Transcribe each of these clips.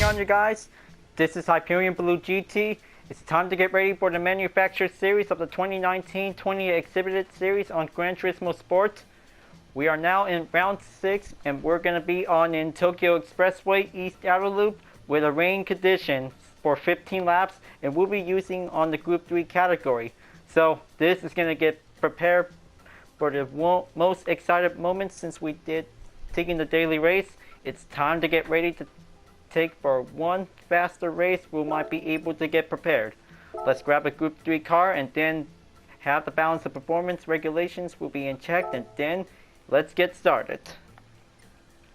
on, you guys? This is Hyperion-Blue-GT. It's time to get ready for the manufactured series of the 2019-20 exhibited series on Gran Turismo Sport. We are now in round 6 and we're going to be on in Tokyo Expressway East Outer Loop with a rain condition for 15 laps, and we'll be using on the Group 3 category. So this is going to get prepared for the most excited moment since we did taking the daily race. It's time to get ready to take for one faster race we might be able to get prepared. Let's grab a Group 3 car and then have the balance of performance regulations will be in check, and then let's get started.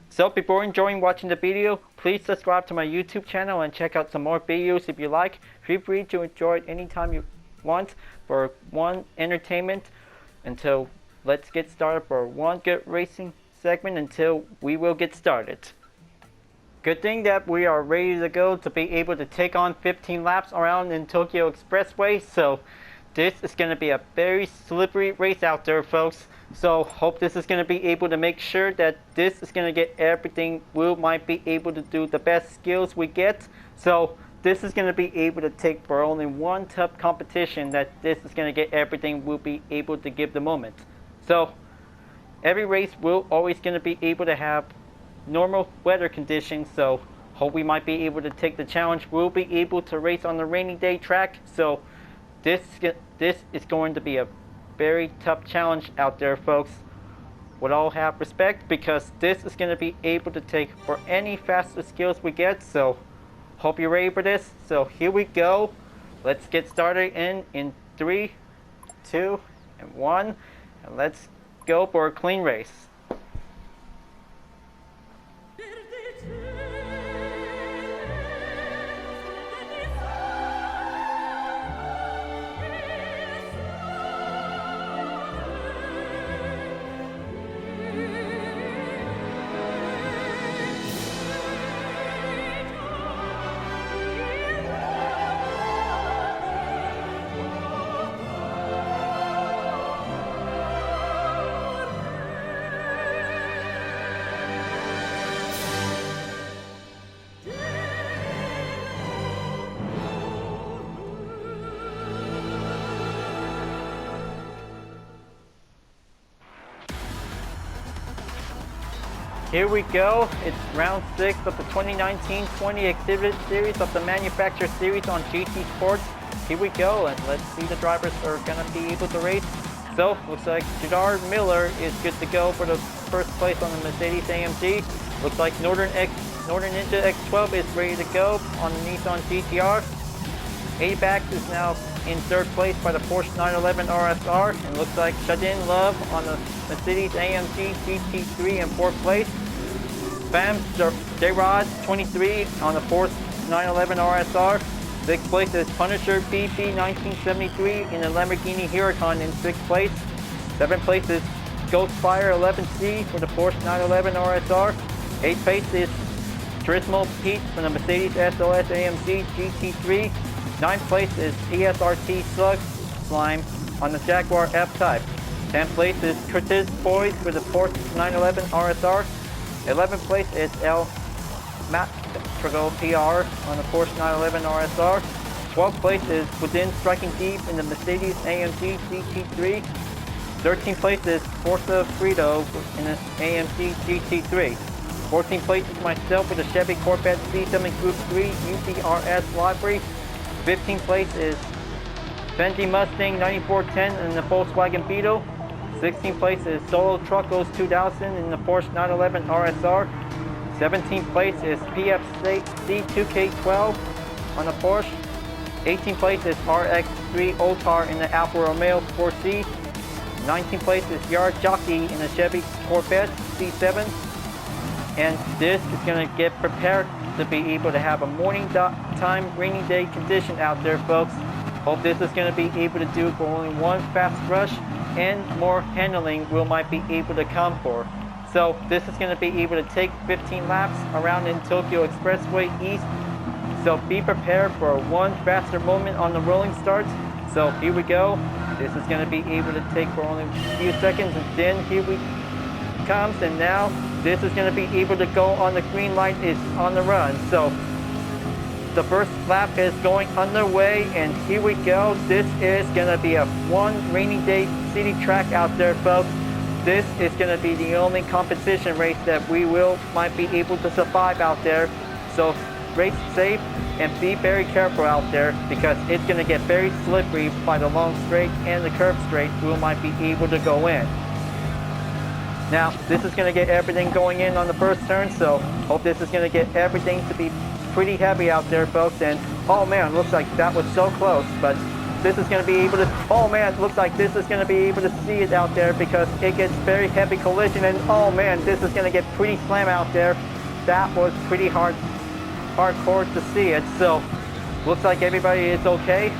So before enjoying watching the video, please subscribe to my YouTube channel and check out some more videos if you like. Feel free to enjoy it anytime you want for one entertainment until let's get started for one good racing segment until we will get started. Good thing that we are ready to go to be able to take on 15 laps around in Tokyo Expressway. So this is going to be a very slippery race out there, folks. So hope this is going to be able to make sure that this is going to get everything we might be able to do the best skills we get. So this is going to be able to take for only one tough competition that this is going to get everything we'll be able to give the moment. So every race will always going to be able to have normal weather conditions, so hope we might be able to take the challenge. We'll be able to race on the rainy day track, so this is going to be a very tough challenge out there, folks. With all have respect, because this is going to be able to take for any faster skills we get, so hope you're ready for this. So here we go. Let's get started in 3, 2, and 1, and let's go for a clean race. Here we go. It's round 6 of the 2019-20 exhibit series of the manufacturer series on GT Sports. Here we go, and let's see the drivers are going to be able to race. So, looks like Gerard Miller is good to go for the first place on the Mercedes-AMG. Looks like Northern Ninja X12 is ready to go on the Nissan GTR. ABAX is now in 3rd place by the Porsche 911 RSR, and looks like Shadin Love on the Mercedes-AMG GT3 in 4th place. Bam J-Rod 23 on the Porsche 911 RSR. 6th place is Punisher BP 1973 in the Lamborghini Huracan in 6th place. 7th place is Ghostfire 11C for the Porsche 911 RSR. 8th place is Turismo Pete from the Mercedes SLS AMG GT3. 9th place is PSRT Slime on the Jaguar F-Type. 10th place is Curtis Boys for the Porsche 911 RSR. 11th place is El Matrago PR on the Porsche 911 RSR. 12th place is Within Striking Deep in the Mercedes AMG GT3. 13th place is Forza Frito in the AMG GT3. 14th place is myself with the Chevy Corvette C7 Group 3 UTRS livery. 15th place is Benji Mustang 9410 in the Volkswagen Beetle. 16th place is Solo Truckos 2000 in the Porsche 911 RSR. 17th place is PFC 2K12 on the Porsche. 18th place is RX3 Otar in the Alfa Romeo 4C. 19th place is Yard Jockey in the Chevy Corvette C7. And this is going to get prepared to be able to have a morning time rainy day condition out there, folks. Hope this is going to be able to do for only one fast rush, and more handling we might be able to come for. So this is going to be able to take 15 laps around in Tokyo Expressway East. So be prepared for one faster moment on the rolling start. So here we go. This is going to be able to take for only a few seconds, and then here we comes, and now this is going to be able to go on the green light. It's on the run. So the first lap is going underway, and here we go. This is gonna be a one rainy day city track out there, folks. This is gonna be the only competition race that we might be able to survive out there. So race safe and be very careful out there, because it's gonna get very slippery by the long straight and the curve straight. We might be able to go in. Now, this is gonna get everything going in on the first turn, so hope this is gonna get everything to be pretty heavy out there, folks. And oh man, looks like that was so close, but this is gonna be able to, oh man, looks like this is gonna be able to see it out there, because it gets very heavy collision, and oh man, this is gonna get pretty slam out there. That was pretty hardcore to see it. So looks like everybody is okay.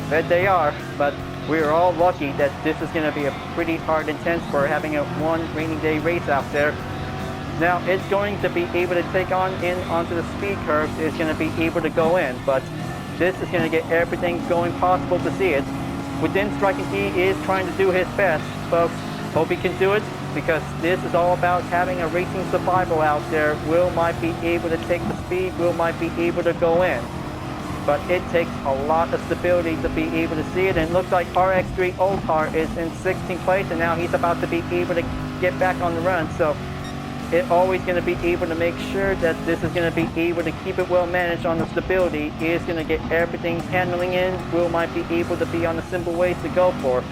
Bet they are, but we are all lucky that this is going to be a pretty hard intense for having a one rainy day race out there. Now it's going to be able to take on in onto the speed curves. It's going to be able to go in, but this is going to get everything going possible to see it. Within striking, he is trying to do his best, folks. Hope he can do it, because this is all about having a racing survival out there. Will might be able to take the speed, Will might be able to go in. But it takes a lot of stability to be able to see it. And it looks like RX3 Oltar is in 16th place, and now he's about to be able to get back on the run. So it's always going to be able to make sure that this is going to be able to keep it well managed on the stability. He is going to get everything handling in. Will might be able to be on the simple ways to go for.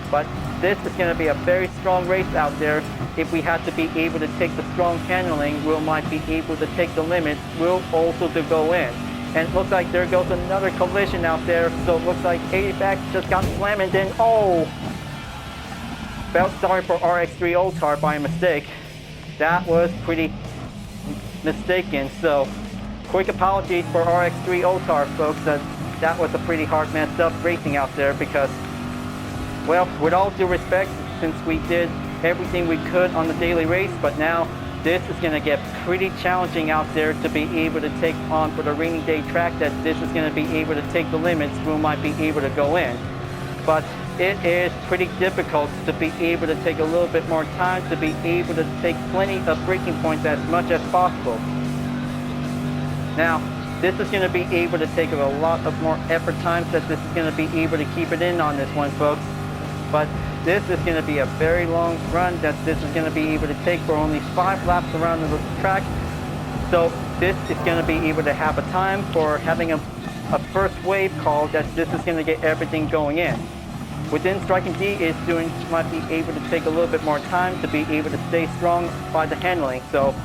But this is going to be a very strong race out there. If we had to be able to take the strong handling, Will might be able to take the limits. Will also to go in. And it looks like there goes another collision out there. So it looks like 80 back just got slammed, and then, oh! Felt sorry for RX3 Oltar by a mistake. That was pretty mistaken. So quick apologies for RX3 Oltar, folks. That was a pretty hard messed up racing out there, because, well, with all due respect, since we did everything we could on the daily race, but now this is going to get pretty challenging out there to be able to take on for the rainy day track, that this is going to be able to take the limits. We might be able to go in. But it is pretty difficult to be able to take a little bit more time, to be able to take plenty of braking points as much as possible. Now, this is going to be able to take a lot of more effort times, that this is going to be able to keep it in on this one, folks. But this is going to be a very long run that this is going to be able to take for only 5 laps around the track. So this is going to be able to have a time for having a first wave call, that this is going to get everything going in. Within striking, D might be able to take a little bit more time to be able to stay strong by the handling. So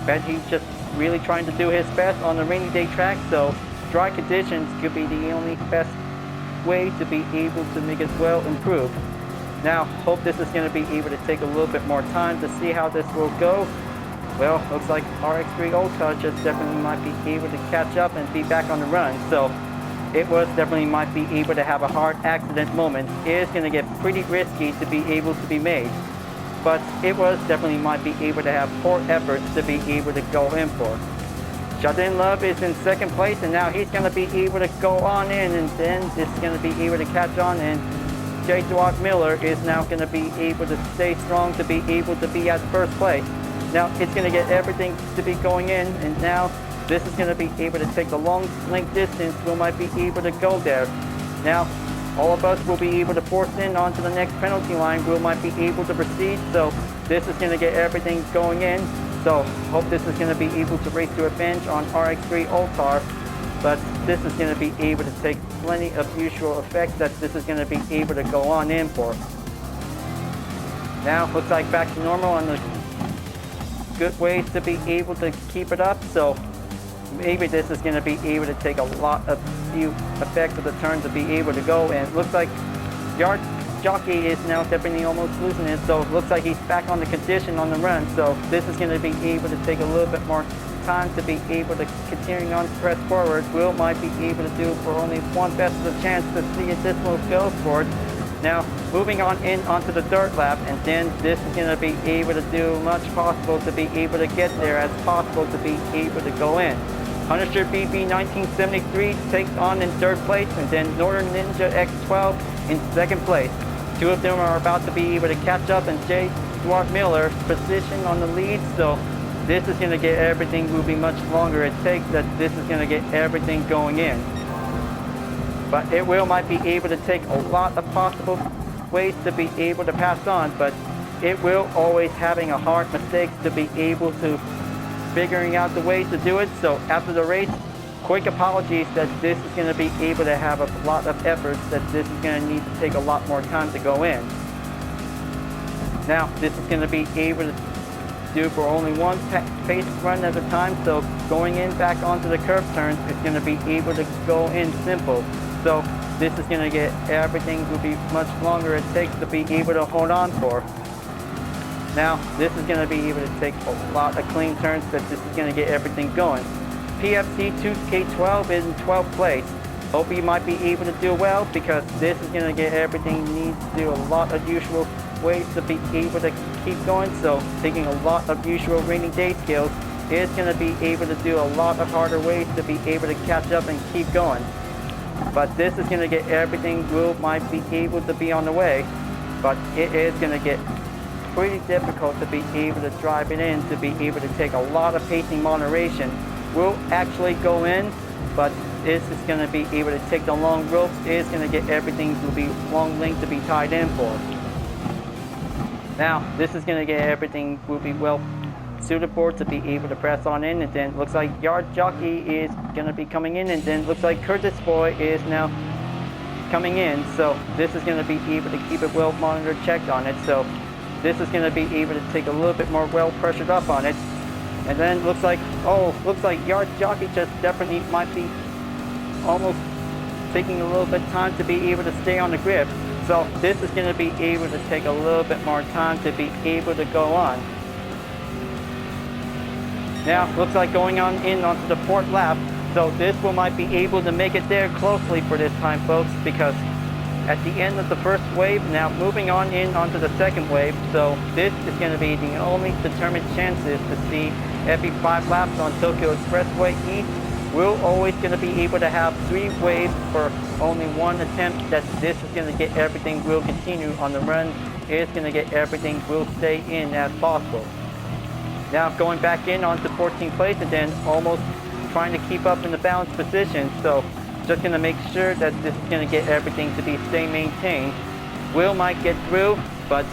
bet he's just really trying to do his best on the rainy day track. So dry conditions could be the only best way to be able to make it well improved. Now, hope this is going to be able to take a little bit more time to see how this will go. Well, looks like RX3 Oltar just definitely might be able to catch up and be back on the run. So it was definitely might be able to have a hard accident moment. It is going to get pretty risky to be able to be made. But it was definitely might be able to have poor efforts to be able to go in for. Jardin Love is in 2nd place, and now he's going to be able to go on in, and then this is going to be able to catch on, and J. Dwight Miller is now going to be able to stay strong to be able to be at 1st place. Now it's going to get everything to be going in, and now this is going to be able to take the long length distance. We might be able to go there. Now all of us will be able to force in onto the next penalty line. We might be able to proceed. So this is going to get everything going in. So hope this is going to be able to race to a bench on RX3 Oltar. But this is going to be able to take plenty of usual effects that this is going to be able to go on in for. Now looks like back to normal on the good ways to be able to keep it up. So maybe this is going to be able to take a lot of few effects of the turn to be able to go. And it looks like Yard Jockey is now definitely almost losing it. So it looks like he's back on the condition on the run. So this is going to be able to take a little bit more time to be able to continuing on to press forward. Will might be able to do for only one best of the chance to see if this will go for it. Now moving on in onto the dirt lap, and then this is going to be able to do much possible to be able to get there as possible to be able to go in. Punisher BB 1973 takes on in 3rd place, and then Northern Ninja X12 in 2nd place. 2 of them are about to be able to catch up, and J. Dwight Miller position on the lead. So this is going to get everything moving much longer it takes, that this is going to get everything going in. But it might be able to take a lot of possible ways to be able to pass on, but it will always having a hard mistakes to be able to figuring out the ways to do it. So after the race, quick apologies that this is going to be able to have a lot of efforts, that this is going to need to take a lot more time to go in. Now this is going to be able to do for only one pace run at a time, so going in back onto the curve turns is going to be able to go in simple. So this is going to get everything will be much longer it takes to be able to hold on for. Now this is going to be able to take a lot of clean turns, that this is going to get everything going. PFC 2K12 is in 12th place. Hope you might be able to do well, because this is going to get everything needs to do a lot of usual ways to be able to keep going. So taking a lot of usual rainy day skills is going to be able to do a lot of harder ways to be able to catch up and keep going. But this is going to get everything might be able to be on the way, but it is going to get pretty difficult to be able to drive it in, to be able to take a lot of pacing moderation. Will actually go in, but this is going to be able to take the long ropes, is going to get everything to be long length to be tied in for. Now this is going to get everything will be well suited for to be able to press on in, and then looks like Yard Jockey is going to be coming in, and then looks like Curtis Boy is now coming in. So this is going to be able to keep it well monitored, checked on it. So this is going to be able to take a little bit more well pressured up on it. And then looks like Yard Jockey just definitely might be almost taking a little bit of time to be able to stay on the grip. So this is going to be able to take a little bit more time to be able to go on. Now looks like going on in onto the fourth lap. So this might be able to make it there closely for this time, folks, because at the end of the first wave, now moving on in onto the second wave. So this is going to be the only determined chances to see every 5 laps on Tokyo Expressway East. We're always going to be able to have 3 waves for only 1 attempt. That this is going to get everything will continue on the run. It's going to get everything will stay in as possible. Now going back in onto 14th place, and then almost trying to keep up in the balanced position. So just going to make sure that this is going to get everything to be stay maintained. Will might get through, but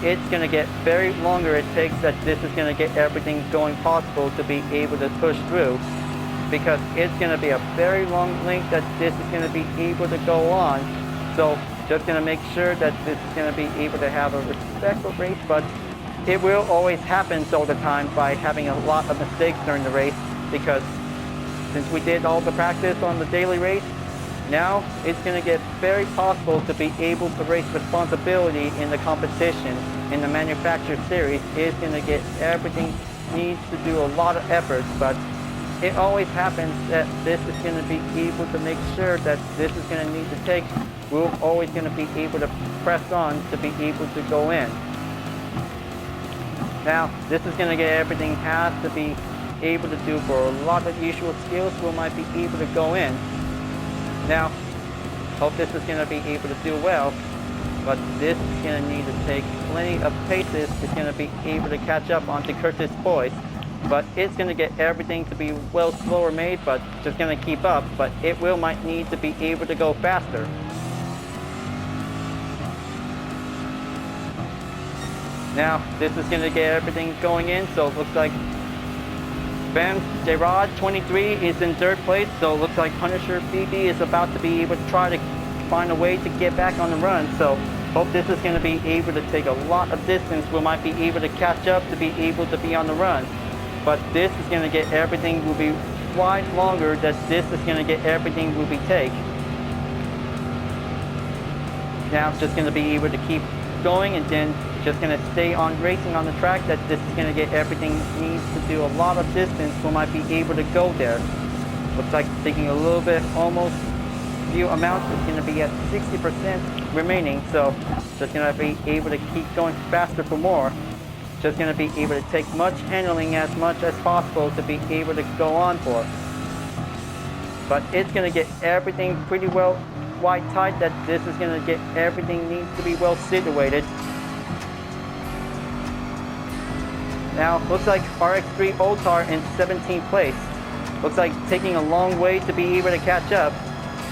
it's going to get very longer it takes, that this is going to get everything going possible to be able to push through, because it's going to be a very long length that this is going to be able to go on. So just going to make sure that this is going to be able to have a respectful race, but it will always happen all the time by having a lot of mistakes during the race, because since we did all the practice on the daily race, now it's going to get very possible to be able to race responsibility in the competition in the manufacturer series. Is going to get everything needs to do a lot of efforts, but it always happens that this is going to be able to make sure that this is going to need to take. We're always going to be able to press on to be able to go in. Now this is going to get everything has to be able to do for a lot of usual skills. We might be able to go in. Now, hope this is going to be able to do well, but this is going to need to take plenty of paces. It's going to be able to catch up onto Curtis Boyce, but it's going to get everything to be well slower made, but just going to keep up, but it might need to be able to go faster. Now, this is going to get everything going in, so it looks like Ben Gerard 23 is in 3rd place, so it looks like Punisher BB is about to be able to try to find a way to get back on the run. So hope this is going to be able to take a lot of distance. We might be able to catch up to be able to be on the run. But this is going to get everything will be wide longer, that this is going to get everything will be take. Now it's just going to be able to keep going, and then just going to stay on racing on the track, that this is going to get everything needs to do a lot of distance. We might be able to go there. Looks like taking a little bit, almost few amounts is going to be at 60% remaining, so just going to be able to keep going faster for more. Just going to be able to take much handling as much as possible to be able to go on for. But it's going to get everything pretty well wide tight, that this is going to get everything needs to be well situated. Now, looks like RX3 Oltar in 17th place. Looks like taking a long way to be able to catch up.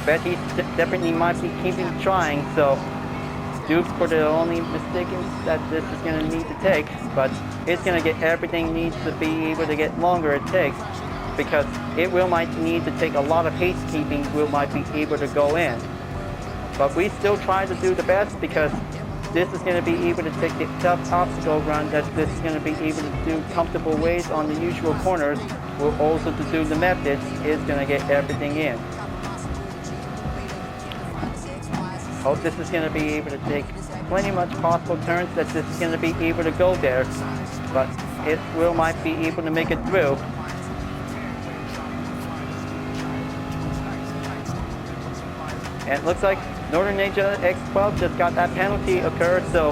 Bet he definitely might be keeping trying, so Duke for the only mistaken that this is going to need to take, but it's going to get everything needs to be able to get longer it takes, because it will might need to take a lot of haste keeping will might be able to go in. But we still try to do the best, because this is going to be able to take the tough obstacle run that this is going to be able to do comfortable ways on the usual corners. Will also to do the methods is going to get everything in. Hope this is going to be able to take plenty much possible turns that this is going to be able to go there, but it will might be able to make it through. And it looks like Northern Ninja X12 just got that penalty occur, so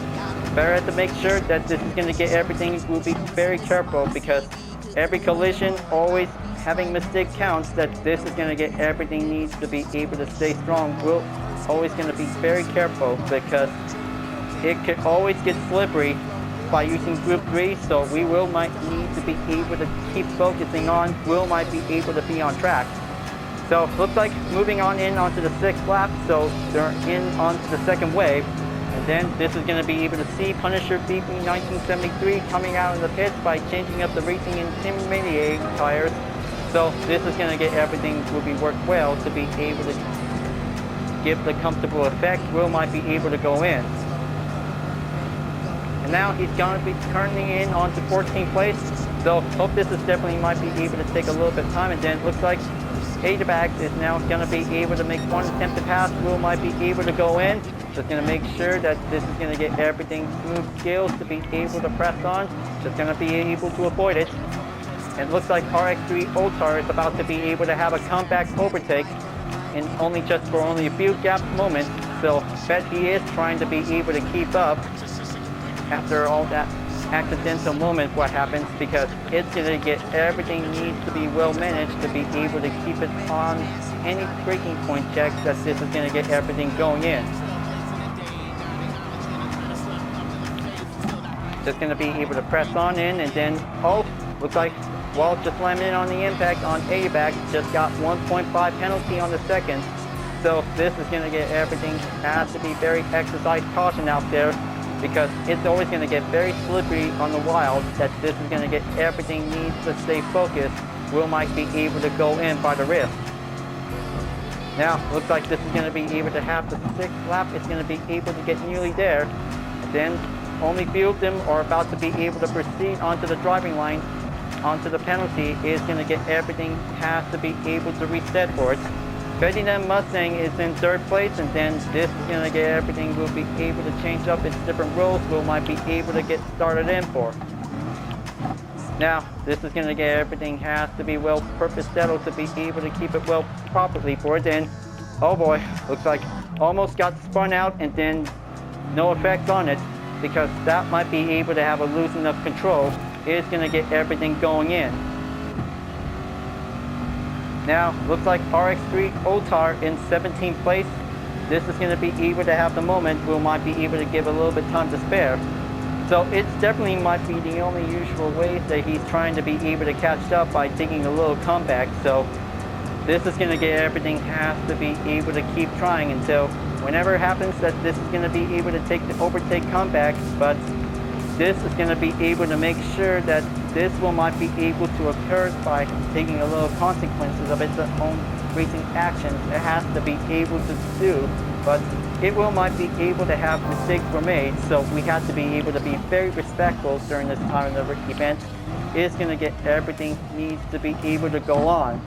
better have to make sure that this is going to get everything. Will be very careful, because every collision always having mistake counts, that this is going to get everything needs to be able to stay strong. We'll always going to be very careful, because it could always get slippery by using group 3, so we will might need to be able to keep focusing on, will might be able to be on track. So looks like moving on in onto the 6th lap, so they're in onto the second wave, and then this is going to be able to see Punisher BP 1973 coming out of the pits by changing up the racing intermediate tires. So this is going to get everything will be worked well to be able to give the comfortable effect. Will might be able to go in. And now he's going to be currently in onto 14th place. So hope this is definitely might be able to take a little bit of time. And then it looks like Adaback is now going to be able to make one attempt to pass. Will might be able to go in. Just going to make sure that this is going to get everything smooth skills to be able to press on. Just going to be able to avoid it. And it looks like RX3 Oltar is about to be able to have a comeback overtake in only just for only a few gap moments. So bet he is trying to be able to keep up after all that accidental moment what happens, because it's going to get everything needs to be well managed to be able to keep it on any breaking point checks, that this is going to get everything going in. Just going to be able to press on in, and then looks like Walt just slamming in on the impact on A-back, just got 1.5 penalty on the second. So this is going to get everything, has to be very exercise caution out there, because it's always going to get very slippery on the wild, that this is going to get everything needs to stay focused. Will might be able to go in by the wrist. Now looks like this is going to be able to have the 6th lap. It's going to be able to get nearly there. And then only few of them are about to be able to proceed onto the driving line. Onto the penalty is going to get everything, has to be able to reset for it. Ferdinand Mustang is in 3rd place, and then this is going to get everything, will be able to change up its different roles, will might be able to get started in for. Now this is going to get everything, has to be well purpose settled to be able to keep it well properly for it. Then oh boy, looks like almost got spun out, and then no effect on it, because that might be able to have a loosen of control. Is going to get everything going in. Now looks like RX3 Oltar in 17th place. This is going to be able to have the moment. Will might be able to give a little bit time to spare. So it's definitely might be the only usual ways that he's trying to be able to catch up by taking a little comeback. So this is going to get everything, has to be able to keep trying until whenever it happens that this is going to be able to take the overtake comeback. But this is going to be able to make sure that this will might be able to occur by taking a little consequences of its own racing actions. It has to be able to do, but it will might be able to have mistakes were made, so we have to be able to be very respectful during this time of the event. It's going to get everything needs to be able to go on.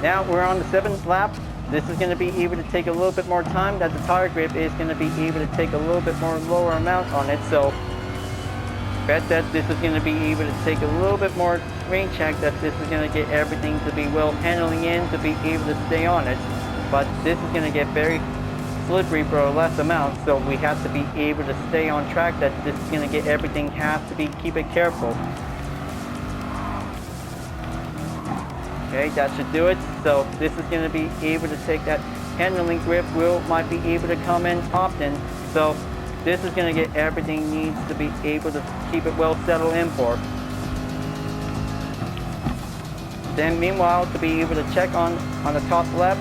Now we're on the 7th lap. This is going to be able to take a little bit more time, that the tire grip is going to be able to take a little bit more lower amount on it. So bet that this is going to be able to take a little bit more rain check, that this is going to get everything to be well handling in, to be able to stay on it. But this is going to get very slippery for a less amount, so we have to be able to stay on track, that this is going to get everything, have to be keep it careful. Okay, that should do it. So this is going to be able to take that handling grip, will might be able to come in often. So this is going to get everything needs to be able to keep it well settled in for. Then meanwhile, to be able to check on the top left,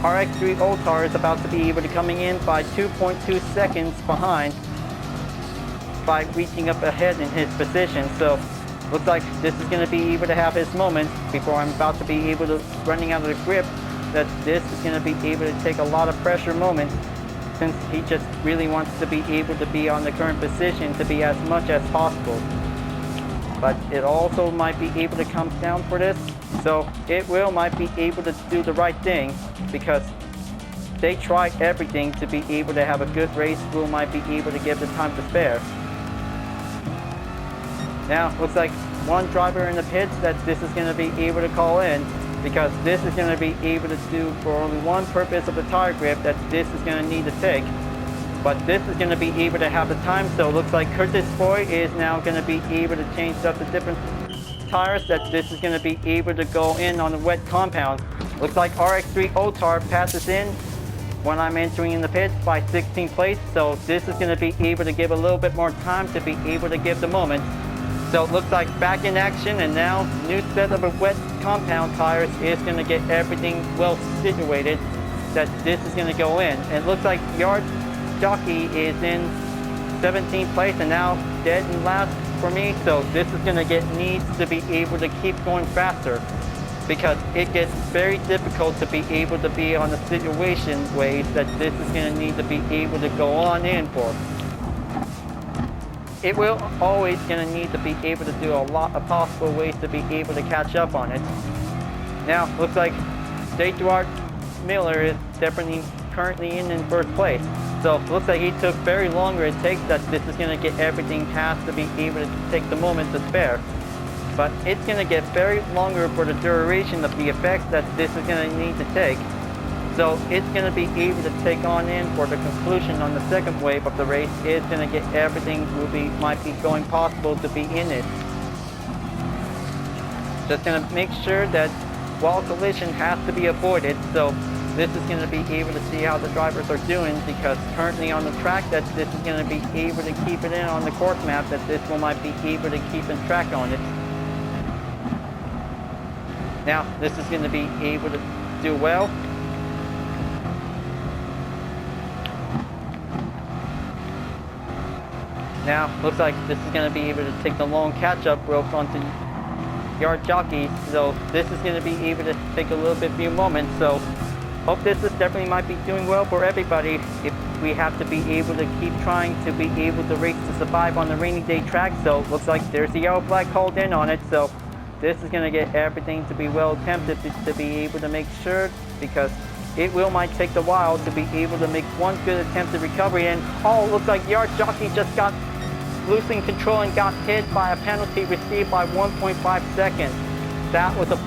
RX3 Otar is about to be able to coming in by 2.2 seconds behind by reaching up ahead in his position. So looks like this is going to be able to have his moment before I'm about to be able to running out of the grip, that this is going to be able to take a lot of pressure moments, since he just really wants to be able to be on the current position to be as much as possible. But it also might be able to come down for this, so it might be able to do the right thing, because they tried everything to be able to have a good race. Will might be able to give the time to spare. Now looks like one driver in the pits that this is going to be able to call in, because this is going to be able to do for only one purpose of the tire grip that this is going to need to take. But this is going to be able to have the time, so it looks like Curtis Boy is now going to be able to change up the different tires that this is going to be able to go in on the wet compound. Looks like RX3 Otar passes in when I'm entering in the pits by 16th place, so this is going to be able to give a little bit more time to be able to give the moment. So it looks like back in action, and now new set of a wet compound tires is going to get everything well situated that this is going to go in. And it looks like Yard Jockey is in 17th place and now dead in last for me, so this is going to needs to be able to keep going faster, because it gets very difficult to be able to be on the situation ways that this is going to need to be able to go on in for. It will always going to need to be able to do a lot of possible ways to be able to catch up on it. Now looks like Stuart Miller is definitely currently in first place. So looks like he took very longer it takes that this is going to get everything has to be able to take the moment to spare. But it's going to get very longer for the duration of the effects that this is going to need to take. So it's going to be able to take on in for the conclusion on the second wave of the race. It's going to get everything might be going possible to be in it. Just going to make sure that wall collision has to be avoided. So this is going to be able to see how the drivers are doing, because currently on the track that this is going to be able to keep it in on the course map, that this will might be able to keep in track on it. Now this is going to be able to do well. Now looks like this is going to be able to take the long catch-up rope onto Yard Jockey, so this is going to be able to take a little bit few moments. So hope this is definitely might be doing well for everybody. If we have to be able to keep trying to be able to race to survive on the rainy day track, so looks like there's the yellow flag called in on it. So this is going to get everything to be well attempted to be able to make sure, because it might take a while to be able to make one good attempted recovery. And oh, looks like Yard Jockey just got losing control and got hit by a penalty received by 1.5 seconds. That was a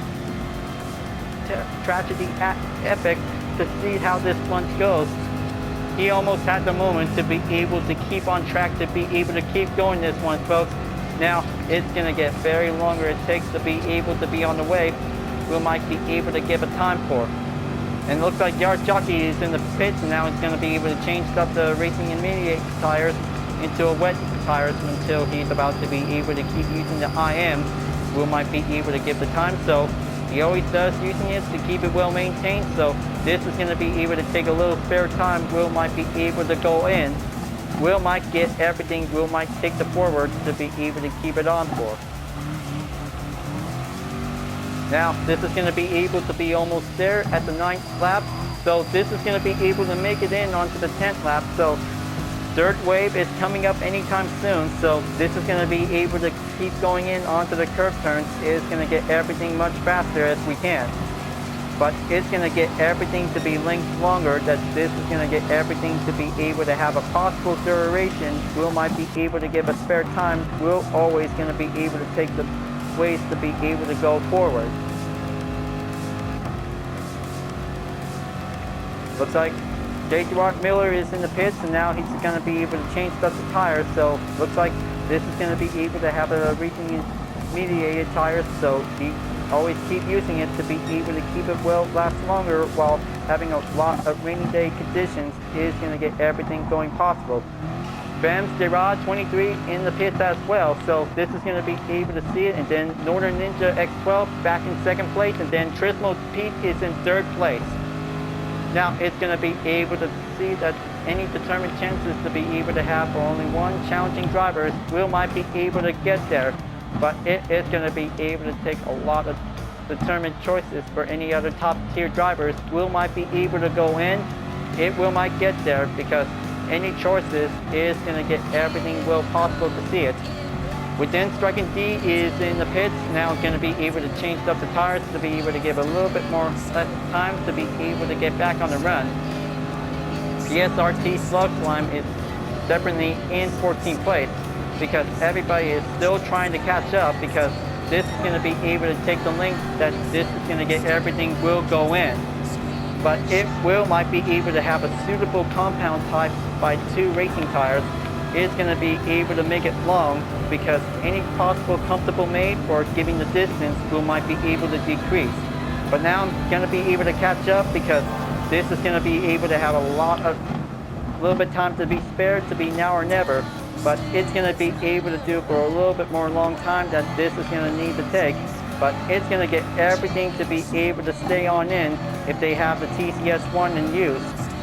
tragedy epic to see how this one goes. He almost had the moment to be able to keep on track, to be able to keep going this one, folks. Now it's going to get very longer it takes to be able to be on the way. We might be able to give a time for. And it looks like Yard Jockey is in the pits, and now it's going to be able to change up the racing intermediate tires into a wet tires until he's about to be able to keep using the IM. We might be able to give the time, so he always does using it to keep it well maintained. So this is going to be able to take a little spare time. Will might be able to go in. Will might get everything. Will might take the forward to be able to keep it on for. Now this is going to be able to be almost there at the 9th lap. So this is going to be able to make it in onto the 10th lap. So third wave is coming up anytime soon, so this is going to be able to keep going in onto the curve turns. It's going to get everything much faster as we can, but it's going to get everything to be linked longer, that this is going to get everything to be able to have a possible duration. Will might be able to give a spare time. We're always going to be able to take the ways to be able to go forward. Looks like Stuart Miller is in the pits, and now he's going to be able to change up the tires. So looks like this is going to be able to have a racing mediated tires, so he always keep using it to be able to keep it well last longer while having a lot of rainy day conditions. Is going to get everything going possible. Bam's Garage 23 in the pits as well. So this is going to be able to see it. And then Northern Ninja X12 back in second place. And then Turismo Pete is in third place. Now it's going to be able to see that any determined chances to be able to have for only one challenging driver will might be able to get there. But it is going to be able to take a lot of determined choices for any other top tier drivers. Will might be able to go in. It will might get there because any choices is going to get everything will possible to see it. Within Striking D is in the pits, now going to be able to change up the tires to be able to give a little bit more less time to be able to get back on the run. PSRT Slug Slime is definitely in 14th place because everybody is still trying to catch up because this is going to be able to take the link that this is going to get everything will go in. But it will might be able to have a suitable compound type by 2 racing tires. It's going to be able to make it long because any possible comfortable made for giving the distance will might be able to decrease. But now I'm going to be able to catch up because this is going to be able to have a little bit time to be spared to be now or never. But it's going to be able to do for a little bit more long time that this is going to need to take. But it's going to get everything to be able to stay on in if they have the TCS1 in use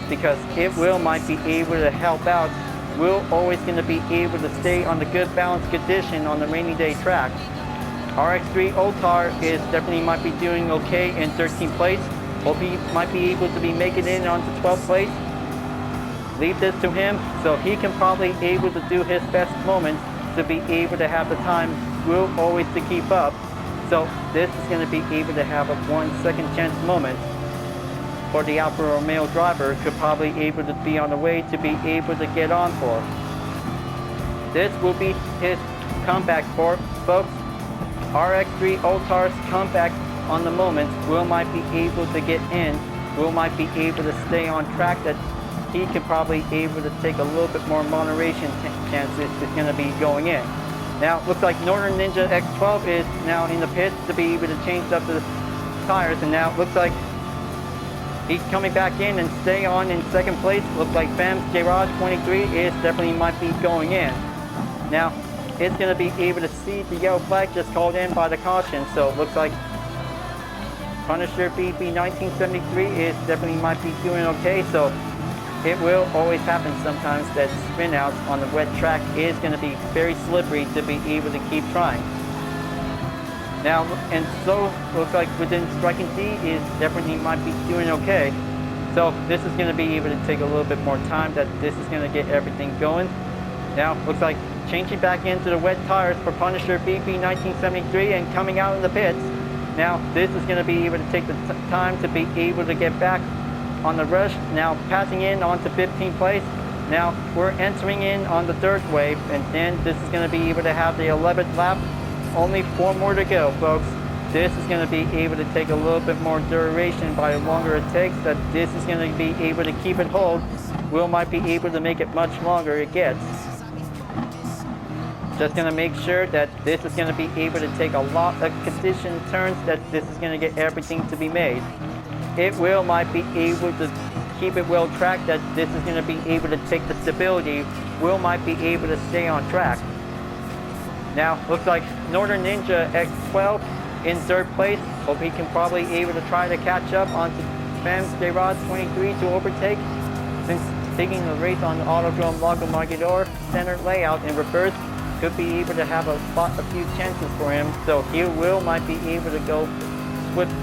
because it will might be able to help out. We're always going to be able to stay on the good balanced condition on the rainy day track. RX3 Otar is definitely might be doing okay in 13th place. Hope he might be able to be making it onto 12th place. Leave this to him so he can probably able to do his best moments to be able to have the time will always to keep up. So this is going to be able to have a 1 second chance moment for the Alfa Romeo driver could probably able to be on the way to be able to get on for. This will be his comeback for folks. RX3 Otar's comeback on the moment will might be able to get in, will might be able to stay on track that he could probably able to take a little bit more moderation chances is going to be going in. Now it looks like Northern Ninja X12 is now in the pits to be able to change up the tires, and now it looks like he's coming back in and stay on in second place. Looks like Bam's Garage 23 is definitely might be going in. Now it's going to be able to see the yellow flag just called in by the caution, so it looks like Punisher BP 1973 is definitely might be doing okay. So it will always happen sometimes that spin outs on the wet track is going to be very slippery to be able to keep trying. Now, and so looks like within Striking D is definitely might be doing okay. So this is going to be able to take a little bit more time that this is going to get everything going. Now looks like changing back into the wet tires for Punisher BP 1973 and coming out in the pits. Now this is going to be able to take the time to be able to get back on the rush. Now passing in onto 15th place. Now we're entering in on the third wave, and then this is going to be able to have the 11th lap. Only 4 more to go, folks. This is going to be able to take a little bit more duration by the longer it takes. That this is going to be able to keep it hold. Will might be able to make it much longer it gets. Just going to make sure that this is going to be able to take a lot of condition turns that this is going to get everything to be made. It will might be able to keep it well tracked that this is going to be able to take the stability. Will might be able to stay on track. Now looks like Northern Ninja X12 in third place. Hope he can probably able to try to catch up onto Bam's Garage 23 to overtake. Since taking the race on the Autodrome Lago Maggiore center layout in reverse could be able to have a few chances for him. So he will might be able to go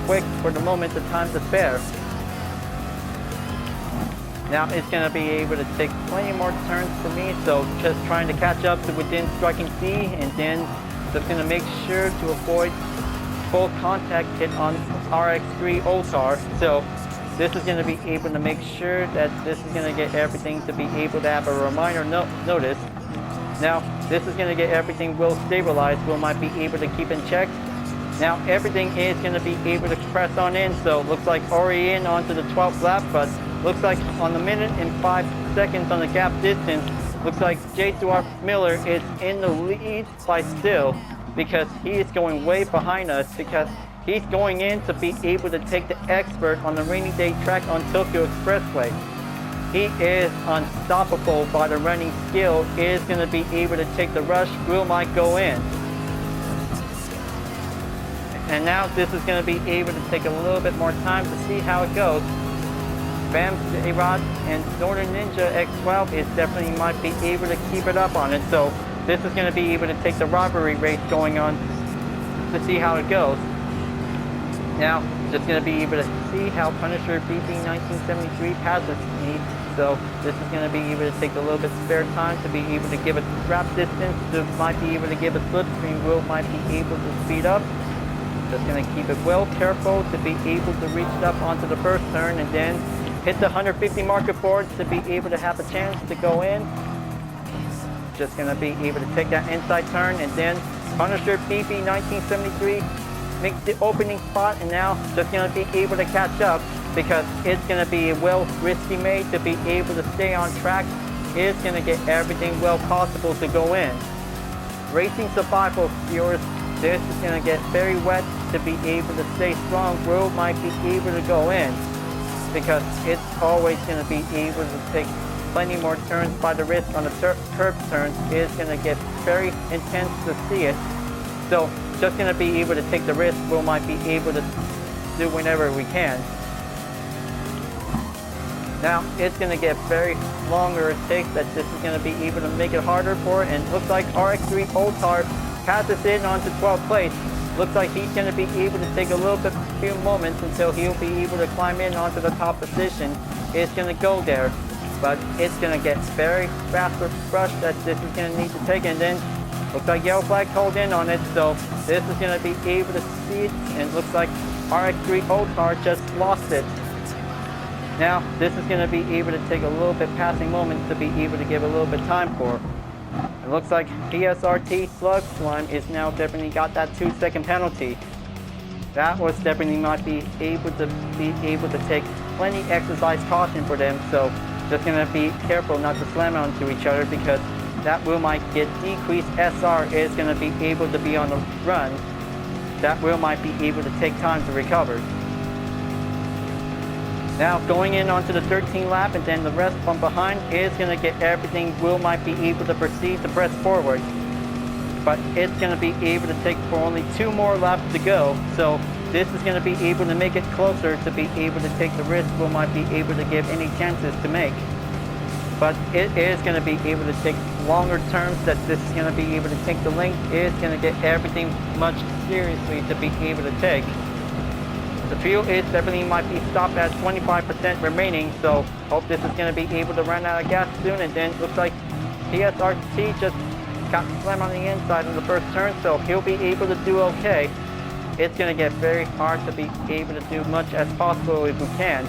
quick for the moment, the time to spare. Now it's going to be able to take plenty more turns for me, so just trying to catch up to within Striking C, and then just going to make sure to avoid full contact hit on RX3 Otar. So this is going to be able to make sure that this is going to get everything to be able to have a reminder notice. Now this is going to get everything will stabilize, will might be able to keep in check. Now everything is going to be able to press on in, so looks like Ori in onto the 12th lap, but looks like on the minute and 5 seconds on the gap distance, looks like J. Dwarf Miller is in the lead by still because he is going way behind us because he's going in to be able to take the expert on the rainy day track on Tokyo Expressway. he is unstoppable by the running skill, is going to be able to take the rush, will might go in. And now this is going to be able to take a little bit more time to see how it goes. Bam J-Rod and Northern Ninja X12 is definitely might be able to keep it up on it. So this is going to be able to take the rivalry race going on to see how it goes. Now, just going to be able to see how Punisher BP 1973 passes me. So this is going to be able to take a little bit spare time to be able to give a wrap distance, to might be able to give a slipstream, will might be able to speed up. Just going to keep it well careful to be able to reach up onto the first turn and then hit the 150 marker board to be able to have a chance to go in. Just going to be able to take that inside turn and then Punisher BP 1973 makes the opening spot, and now just going to be able to catch up because it's going to be well risky made to be able to stay on track. It's going to get everything well possible to go in. Racing survival, viewers, this is going to get very wet to be able to stay strong. Will might be able to go in because it's always going to be able to take plenty more turns by the risk on the curb turns. It's going to get very intense to see it. So just going to be able to take the risk. Will might be able to do whenever we can. Now it's going to get very longer it takes that this is going to be able to make it harder for it, and looks like RX3 Oltar passes in onto 12th place. Looks like he's going to be able to take a little bit, few moments until he'll be able to climb in onto the top position. It's going to go there, but it's going to get very fast rush that this is going to need to take, and then looks like yellow flag called in on it, so this is going to be able to see it, and looks like RX3 Oltar just lost it. Now this is going to be able to take a little bit passing moments to be able to give a little bit time for. It looks like PSRT Slug Slime is now definitely got that 2-second penalty. That was definitely might be able to take plenty exercise caution for them, so just going to be careful not to slam onto each other because that will might get decreased. SR is going to be able to be on the run. That will might be able to take time to recover. Now going in onto the 13th lap, and then the rest from behind is going to get everything. Will might be able to proceed to press forward, but it's going to be able to take for only 2 more laps to go. So this is going to be able to make it closer to be able to take the risk. Will might be able to give any chances to make, but it is going to be able to take longer terms that this is going to be able to take the length. It's going to get everything much seriously to be able to take. The fuel is definitely might be stopped at 25% remaining, so hope this is going to be able to run out of gas soon. And then looks like PSRT just got slammed on the inside on the first turn, so he'll be able to do okay. It's going to get very hard to be able to do much as possible if we can,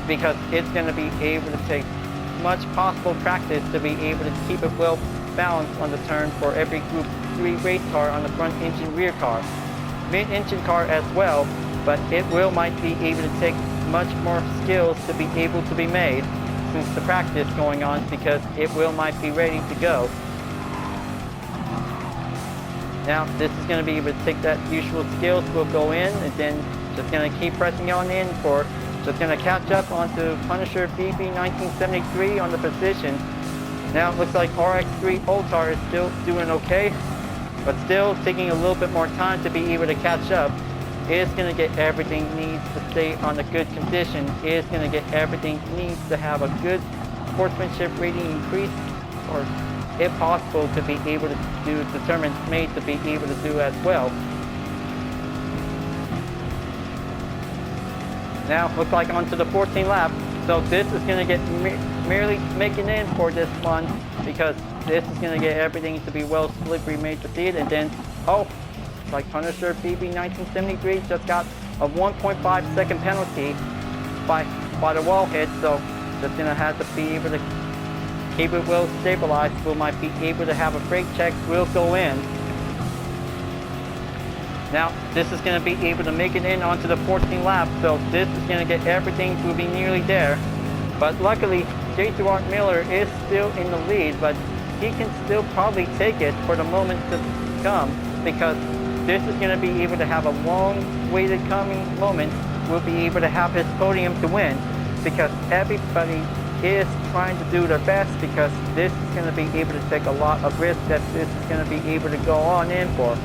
because it's going to be able to take much possible practice to be able to keep it well balanced on the turn for every Group 3 race car on the front engine rear car. Mid-engine car as well, but it will might be able to take much more skills to be able to be made since the practice going on, because it will might be ready to go. Now this is going to be able to take that usual skills, will go in, and then just going to keep pressing on in for just going to catch up onto Punisher BP 1973 on the position. Now it looks like RX3 Oltar is still doing okay, but still taking a little bit more time to be able to catch up. It's going to get everything needs to stay on a good condition. It's going to get everything needs to have a good sportsmanship rating increase, or if possible to be able to do determined made to be able to do as well. Now looks like onto the 14th lap, so this is going to get merely making in for this one, because this is going to get everything to be well slippery made to see it. And then like Punisher BB 1973 just got a 1.5 second penalty by the wall hit, so just gonna have to be able to keep it well stabilized. We might be able to have a brake check. Will go in. Now this is gonna be able to make it in onto the 14th lap, so this is gonna get everything to be nearly there. But luckily, J. Duarte Miller is still in the lead, but he can still probably take it for the moment to come, because this is going to be able to have a long-waited coming moment. We'll be able to have his podium to win, because everybody is trying to do their best because this is going to be able to take a lot of risk that this is going to be able to go on in for.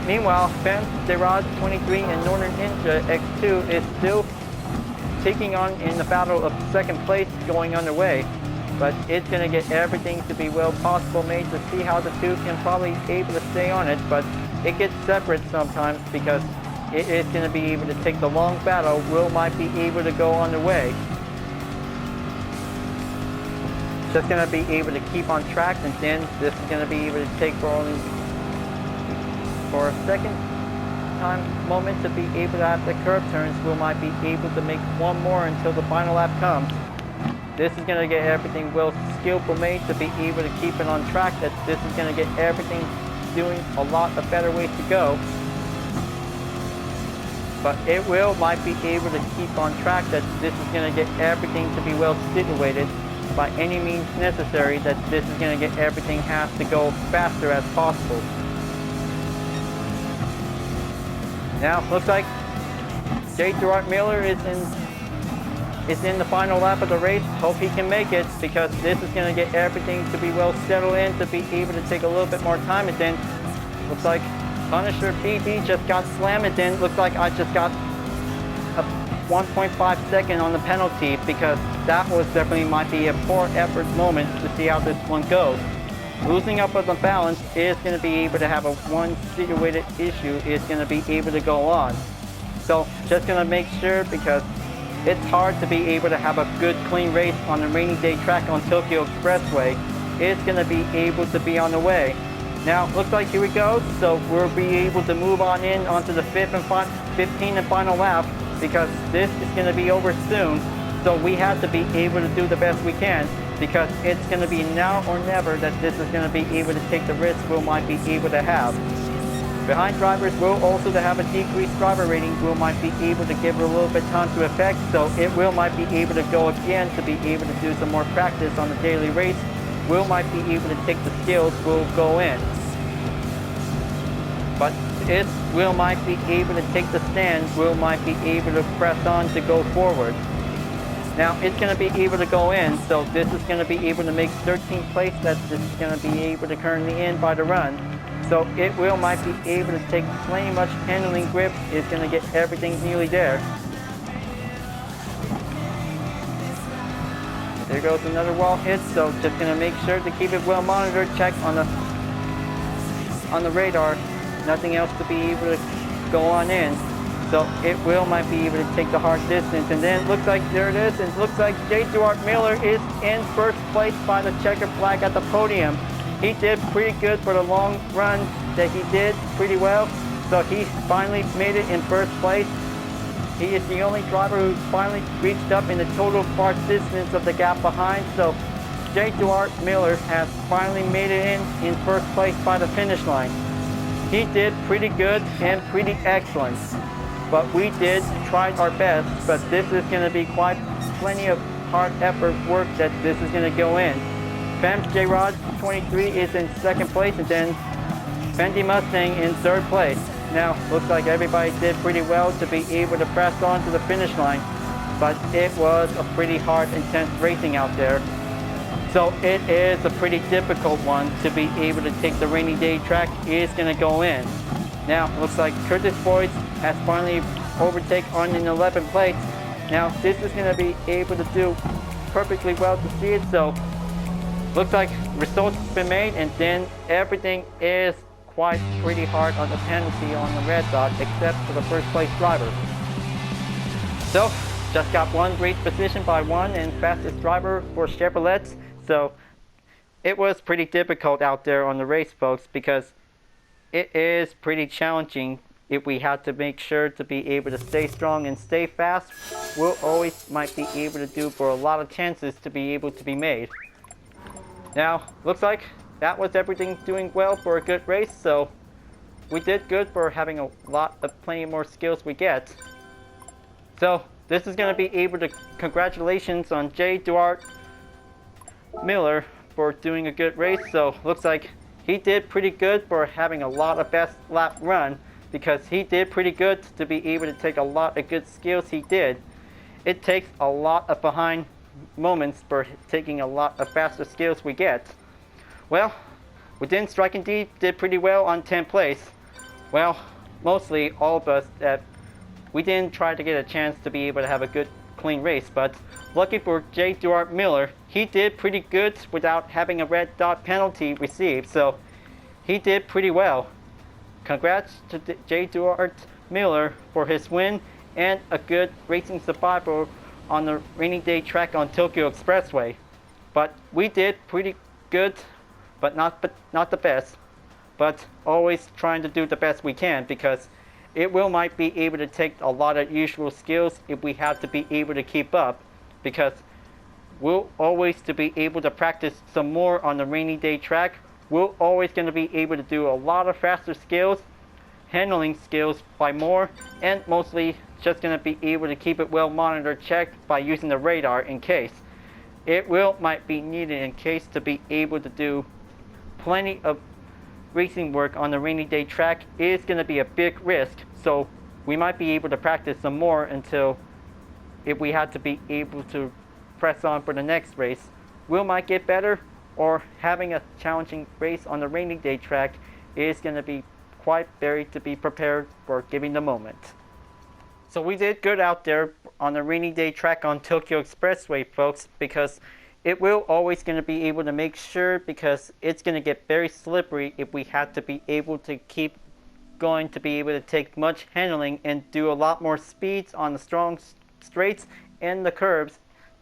Meanwhile, Ben Derod 23 and Northern Ninja X2 is still taking on in the battle of second place going underway. But it's going to get everything to be well possible made to see how the two can probably able to stay on it. But it gets separate sometimes because it is going to be able to take the long battle. Will might be able to go on the way. Just going to be able to keep on track, and then this is going to be able to take for a second time moment to be able to have the curb turns. Will might be able to make one more until the final lap comes. This is going to get everything well skillful made to be able to keep it on track. That this is going to get everything doing a lot of better ways to go. But it might be able to keep on track. That this is going to get everything to be well situated by any means necessary. That this is going to get everything has to go faster as possible. Now looks like J. Gerard Miller is in the final lap of the race. Hope he can make it because this is going to get everything to be well settled in to be able to take a little bit more time. And then looks like Punisher BB just got slammed. And then looks like I just got a 1.5 second on the penalty because that was definitely might be a poor effort moment to see how this one goes. Losing up on the balance is going to be able to have a one situated issue is going to be able to go on. So just going to make sure because it's hard to be able to have a good clean race on a rainy day track on Tokyo Expressway. It's going to be able to be on the way. Now looks like here we go. So we'll be able to move on in onto the 15 and final lap because this is going to be over soon. So we have to be able to do the best we can because it's going to be now or never that this is going to be able to take the risk we might be able to have. Behind drivers will also to have a decreased driver rating will might be able to give it a little bit time to effect, so it will might be able to go again to be able to do some more practice on the daily race. Will might be able to take the skills will go in. But it will might be able to take the stands, will might be able to press on to go forward. Now it's going to be able to go in, so this is going to be able to make 13th place that this is going to be able to currently in by the run. So it will might be able to take plenty much handling grip. It's going to get everything nearly there. There goes another wall hit, so just going to make sure to keep it well monitored, check on the radar. Nothing else to be able to go on in. So it will might be able to take the hard distance, and then looks like there it is, and it looks like J. Duarte Miller is in first place by the checkered flag at the podium. He did pretty good for the long run that he did pretty well. So he finally made it in first place. He is the only driver who finally reached up in the total far distance of the gap behind. So J. Duarte Miller has finally made it in first place by the finish line. He did pretty good and pretty excellent. But we did try our best, but this is going to be quite plenty of hard effort work that this is going to go in. Fems J. Rod 23 is in second place, and then Fendi Mustang in third place. Now looks like everybody did pretty well to be able to press on to the finish line, but it was a pretty hard, intense racing out there. So it is a pretty difficult one to be able to take the rainy day track is going to go in. Now looks like Curtis Boyd has finally overtaken on in 11th place. Now this is going to be able to do perfectly well to see it. So looks like results have been made, and then everything is quite pretty hard on the penalty on the red dot except for the first place driver. So just got one great position by one and fastest driver for Chevrolets. So it was pretty difficult out there on the race, folks, because it is pretty challenging. If we had to make sure to be able to stay strong and stay fast, we'll always might be able to do for a lot of chances to be able to be made. Now, looks like that was everything doing well for a good race, so we did good for having a lot of plenty more skills we get. So, this is going to be able to congratulations on J. Duarte Miller for doing a good race. So, looks like he did pretty good for having a lot of best lap run, because he did pretty good to be able to take a lot of good skills he did. it takes a lot of behind moments for taking a lot of faster skills we get. Well, within Striking D did pretty well on 10th place. Well, mostly all of us that we didn't try to get a chance to be able to have a good clean race, but lucky for J. Duarte Miller, he did pretty good without having a red dot penalty received, so he did pretty well. Congrats to J. Duarte Miller for his win and a good racing survival on the rainy day track on Tokyo Expressway. But we did pretty good, but not the best. But always trying to do the best we can, because it might be able to take a lot of usual skills if we have to be able to keep up, because we'll always to be able to practice some more on the rainy day track. We're always going to be able to do a lot of faster skills, handling skills by more, and mostly just going to be able to keep it well monitored, checked by using the radar in case. It might be needed in case to be able to do plenty of racing work on the rainy day track is going to be a big risk, so we might be able to practice some more until if we have to be able to press on for the next race. We might get better, or having a challenging race on the rainy day track is going to be quite very to be prepared for giving the moment. So we did good out there on the rainy day track on Tokyo Expressway, folks, because it will always going to be able to make sure, because it's going to get very slippery if we have to be able to keep going to be able to take much handling and do a lot more speeds on the strong straights and the curves.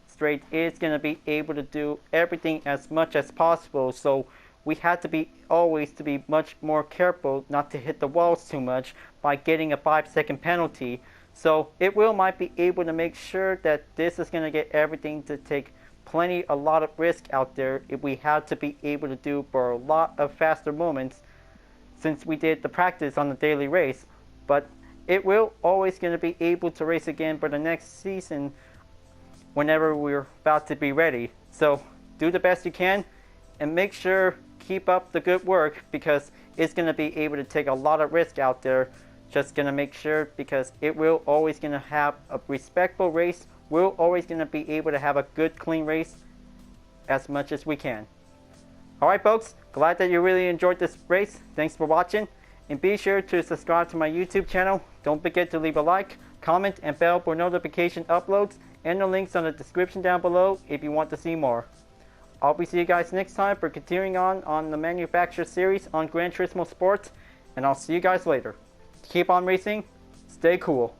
Straight is going to be able to do everything as much as possible, so we have to be always to be much more careful not to hit the walls too much by getting a 5-second penalty. So it might be able to make sure that this is going to get everything to take a lot of risk out there if we have to be able to do for a lot of faster moments, since we did the practice on the daily race. But it will always going to be able to race again for the next season whenever we're about to be ready. So do the best you can and make sure keep up the good work, because it's going to be able to take a lot of risk out there. Just going to make sure, because it will always going to have a respectful race. We're always going to be able to have a good clean race as much as we can. Alright folks, glad that you really enjoyed this race. Thanks for watching, and be sure to subscribe to my YouTube channel. Don't forget to leave a like, comment, and bell for notification uploads, and the links on the description down below if you want to see more. I'll be seeing you guys next time for continuing on the manufacturer series on Gran Turismo Sports, and I'll see you guys later. Keep on racing, stay cool.